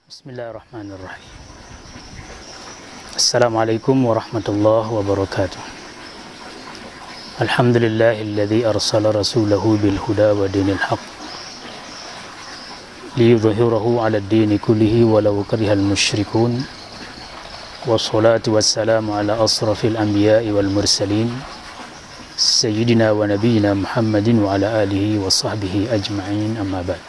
Bismillahirrahmanirrahim. Assalamualaikum warahmatullahi wabarakatuh. Alhamdulillahilladzi arsala rasulahu bil huda wa dinil haq liyudhhirahu 'ala ad-dini kullihi walau karihal musyrikun. Wassalatu wassalamu ala asrafil anbiya'i wal mursalin sayyidina wa nabiyyina Muhammadin wa ala alihi wa sahbihi ajma'in, amma ba'd.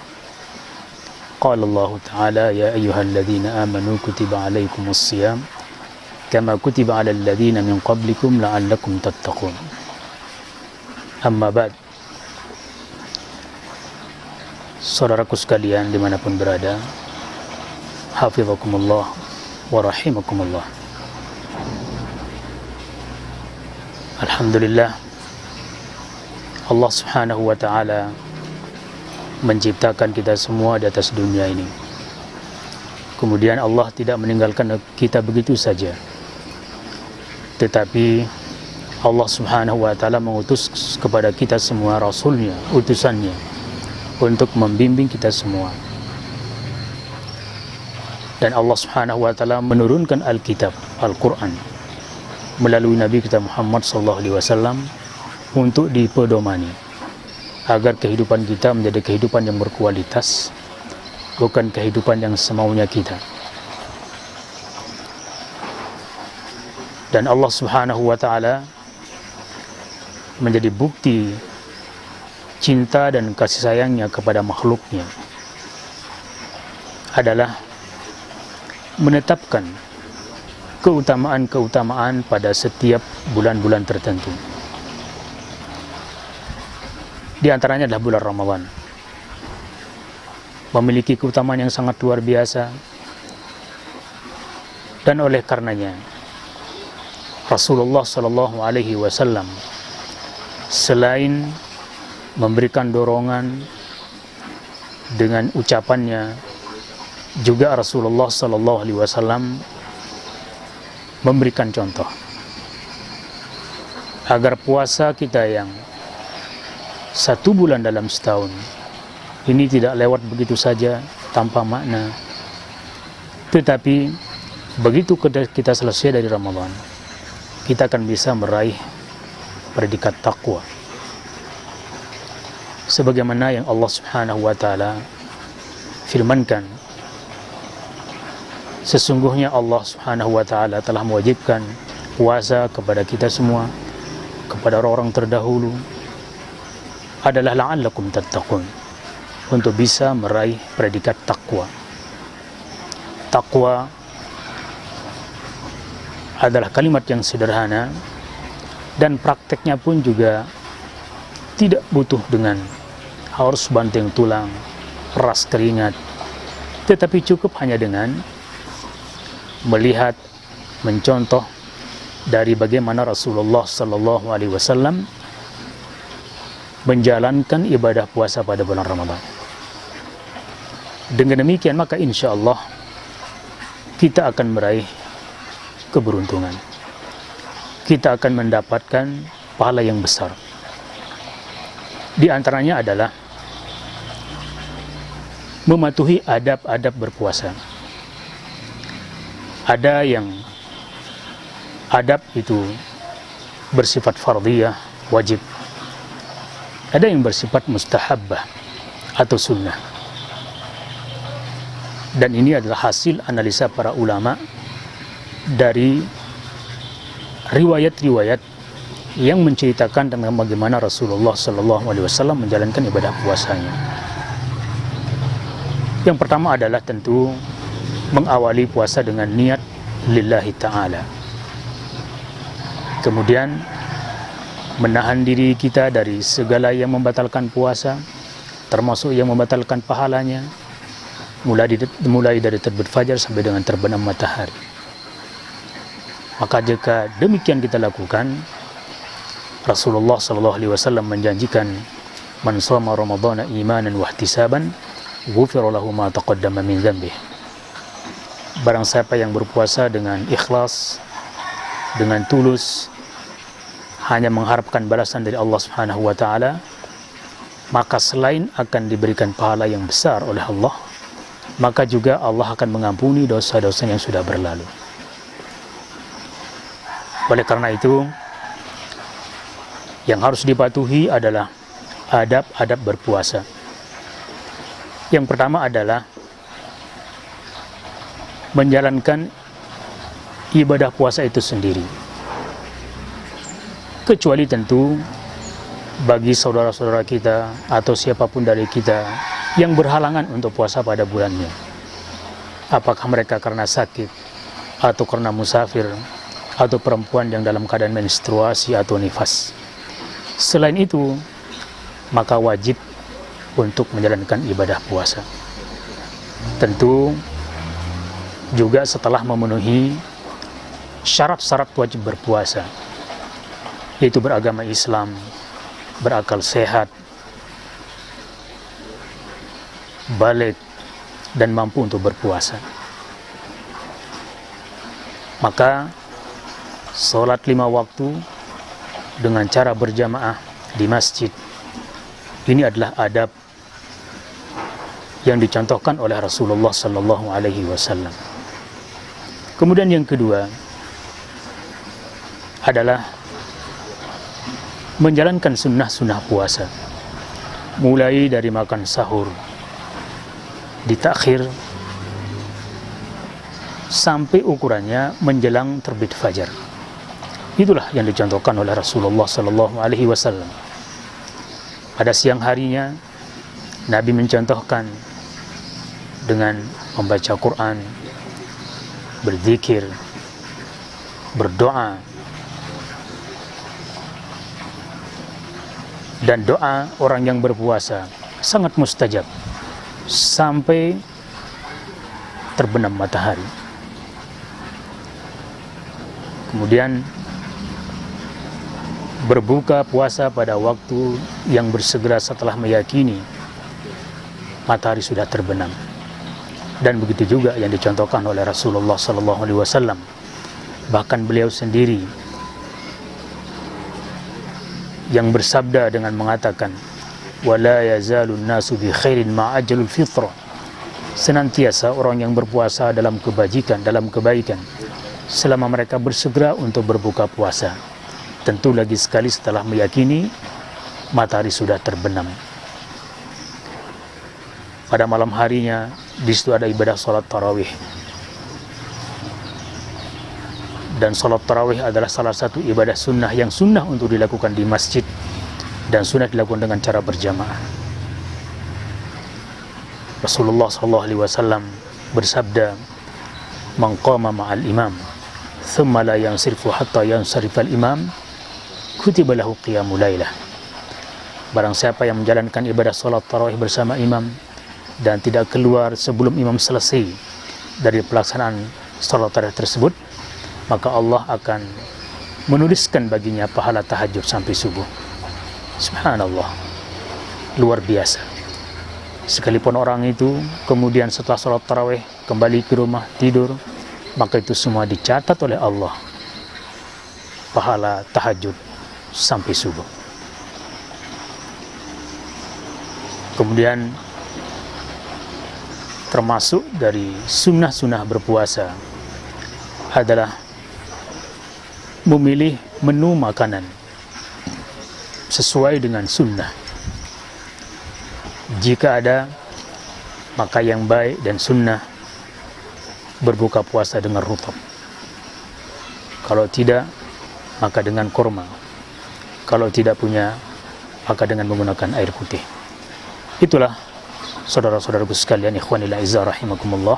Qala Allah Ta'ala, ya ayyuhalladzina amanu kutiba alaikumus siyam kama kutiba alal ladzina min qablikum la'allakum tattaqun. Amma ba'd. Saudaraku sekalian dimanapun berada, hafizakumullah wa rahimakumullah. Alhamdulillah, Allah Subhanahu wa Ta'ala menciptakan kita semua di atas dunia ini. Kemudian Allah tidak meninggalkan kita begitu saja, tetapi Allah Subhanahu wa Ta'ala mengutus kepada kita semua Rasulnya, utusannya, untuk membimbing kita semua. Dan Allah Subhanahu wa Ta'ala menurunkan Alkitab, Al-Quran, melalui Nabi kita Muhammad SAW untuk dipedomani, agar kehidupan kita menjadi kehidupan yang berkualitas, bukan kehidupan yang semaunya kita. Dan Allah Subhanahu wa Ta'ala menjadi bukti cinta dan kasih sayangnya kepada makhluknya adalah menetapkan keutamaan-keutamaan pada setiap bulan-bulan tertentu. Di antaranya adalah bulan Ramadan, memiliki keutamaan yang sangat luar biasa. Dan oleh karenanya Rasulullah SAW selain memberikan dorongan dengan ucapannya, juga Rasulullah SAW memberikan contoh agar puasa kita yang 1 bulan dalam setahun ini tidak lewat begitu saja tanpa makna, tetapi begitu kita selesai dari Ramadan, kita akan bisa meraih predikat takwa, sebagaimana yang Allah Subhanahu wa Ta'ala firmankan, sesungguhnya Allah Subhanahu wa Ta'ala telah mewajibkan puasa kepada kita semua, kepada orang terdahulu, adalah la'allakum tattaqun, untuk bisa meraih predikat takwa. Takwa adalah kalimat yang sederhana, dan prakteknya pun juga tidak butuh dengan harus banting tulang, peras keringat, tetapi cukup hanya dengan melihat, mencontoh dari bagaimana Rasulullah SAW menjalankan ibadah puasa pada bulan Ramadan. Dengan demikian maka insya Allah kita akan meraih keberuntungan, kita akan mendapatkan pahala yang besar. Di antaranya adalah mematuhi adab-adab berpuasa. Ada yang adab itu bersifat fardhiyah, wajib. Ada yang bersifat mustahabbah atau sunnah. Dan ini adalah hasil analisa para ulama dari riwayat-riwayat yang menceritakan tentang bagaimana Rasulullah SAW menjalankan ibadah puasanya. Yang pertama adalah tentu mengawali puasa dengan niat lillahi ta'ala. Kemudian menahan diri kita dari segala yang membatalkan puasa, termasuk yang membatalkan pahalanya, mulai dari terbit fajar sampai dengan terbenam matahari. Maka jika demikian kita lakukan, Rasulullah SAW menjanjikan, man shoma ramadhana imanan wa ihtisaban ghufira lahu ma taqaddama min dzambih. Barang siapa yang berpuasa dengan ikhlas, dengan tulus, hanya mengharapkan balasan dari Allah Subhanahu wa Ta'ala, maka selain akan diberikan pahala yang besar oleh Allah, maka juga Allah akan mengampuni dosa-dosa yang sudah berlalu. Oleh karena itu, yang harus dipatuhi adalah adab-adab berpuasa. Yang pertama adalah menjalankan ibadah puasa itu sendiri. Kecuali tentu bagi saudara-saudara kita atau siapapun dari kita yang berhalangan untuk puasa pada bulannya. Apakah mereka karena sakit, atau karena musafir, atau perempuan yang dalam keadaan menstruasi atau nifas. Selain itu, maka wajib untuk menjalankan ibadah puasa. Tentu juga setelah memenuhi syarat-syarat wajib berpuasa, yaitu beragama Islam, berakal sehat, balik, dan mampu untuk berpuasa. Maka sholat 5 waktu dengan cara berjamaah di masjid, ini adalah adab yang dicontohkan oleh Rasulullah Sallallahu Alaihi Wasallam. Kemudian yang kedua adalah menjalankan sunnah-sunnah puasa, mulai dari makan sahur, ditakhir sampai ukurannya menjelang terbit fajar. Itulah yang dicontohkan oleh Rasulullah Sallallahu Alaihi Wasallam. Pada siang harinya, Nabi mencontohkan dengan membaca Quran, berzikir, berdoa, dan doa orang yang berpuasa sangat mustajab sampai terbenam matahari. Kemudian berbuka puasa pada waktu yang bersegera setelah meyakini matahari sudah terbenam. Dan begitu juga yang dicontohkan oleh Rasulullah SAW. Bahkan beliau sendiri yang bersabda dengan mengatakan, "Wala yazalun nasu bi khairin ma'ajalul fitrah." Senantiasa orang yang berpuasa dalam kebajikan, dalam kebaikan, selama mereka bersegera untuk berbuka puasa. Tentu lagi sekali setelah meyakini matahari sudah terbenam. Pada malam harinya, di situ ada ibadah sholat tarawih. Dan sholat tarawih adalah salah satu ibadah sunnah yang sunnah untuk dilakukan di masjid dan sunnah dilakukan dengan cara berjamaah. Rasulullah SAW bersabda, "Man qama ma'al imam, thumma la yansirifu hatta yansirifal imam, kutiba lahu qiyamul lailah." Barang siapa yang menjalankan ibadah sholat tarawih bersama imam dan tidak keluar sebelum imam selesai dari pelaksanaan sholat tarawih tersebut, maka Allah akan menuliskan baginya pahala tahajud sampai subuh. Subhanallah, luar biasa. Sekalipun orang itu kemudian setelah sholat tarawih kembali ke rumah tidur, maka itu semua dicatat oleh Allah, pahala tahajud sampai subuh. Kemudian termasuk dari sunnah-sunnah berpuasa adalah memilih menu makanan sesuai dengan sunnah. Jika ada, maka yang baik dan sunnah berbuka puasa dengan rutab. Kalau tidak, maka dengan kurma. Kalau tidak punya, maka dengan menggunakan air putih. Itulah saudara-saudaraku sekalian, ikhwanil a'izzah rahimakumullah,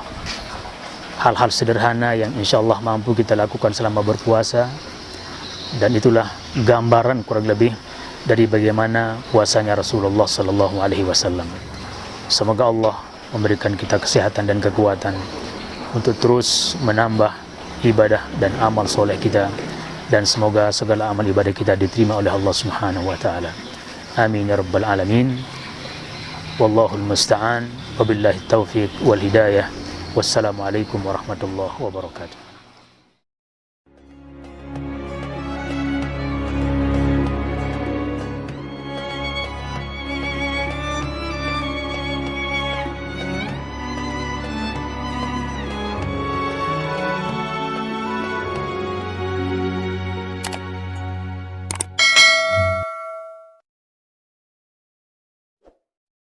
hal-hal sederhana yang insya Allah mampu kita lakukan selama berpuasa. Dan itulah gambaran kurang lebih dari bagaimana puasanya Rasulullah SAW. Semoga Allah memberikan kita kesehatan dan kekuatan untuk terus menambah ibadah dan amal soleh kita, dan semoga segala amal ibadah kita diterima oleh Allah Subhanahu wa taala. Amin ya rabbal alamin. Wallahul musta'an, wabillahi taufiq wal hidayah. Wassalamualaikum warahmatullahi wabarakatuh.